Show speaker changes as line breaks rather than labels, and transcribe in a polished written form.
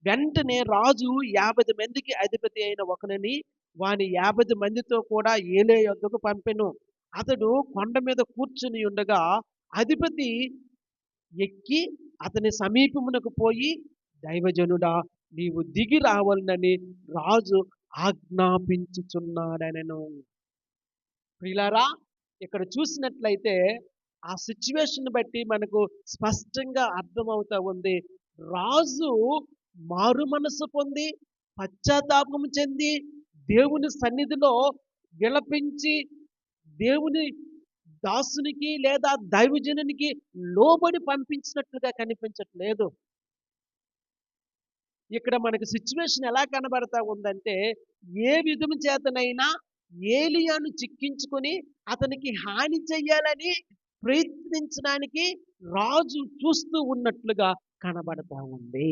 వెంటనే రాజు 50 మందికి అధిపతి అయిన ఒకనిని వాని 50 మందితో కూడా ఏలే యొద్దకు పంపెను. అతడు కొండ మీద కూర్చుని ఉండగా అధిపతి ఎక్కి అతని సమీపమునకు పోయి, దైవజనుడా, నీవు దిగి రావాలనని రాజు ఆజ్ఞాపించుచున్నాడనెను. ప్రియులారా, ఇక్కడ చూసినట్లయితే ఆ సిచ్యువేషన్ బట్టి మనకు స్పష్టంగా అర్థమవుతా ఉంది. రాజు మారు మనసు పొంది పశ్చాత్తాపం చెంది దేవుని సన్నిధిలో విలపించి దేవుని దాసునికి లేదా దైవజనునికి లోబడి పంపించినట్లుగా కనిపించట్లేదు. ఇక్కడ మనకి సిచ్యువేషన్ ఎలా కనబడతా ఉందంటే, ఏ విధము చేతనైనా ఏలియాను చిక్కించుకొని అతనికి హాని చెయ్యాలని ప్రయత్నించడానికి రాజు చూస్తూ ఉన్నట్లుగా కనబడతా ఉంది.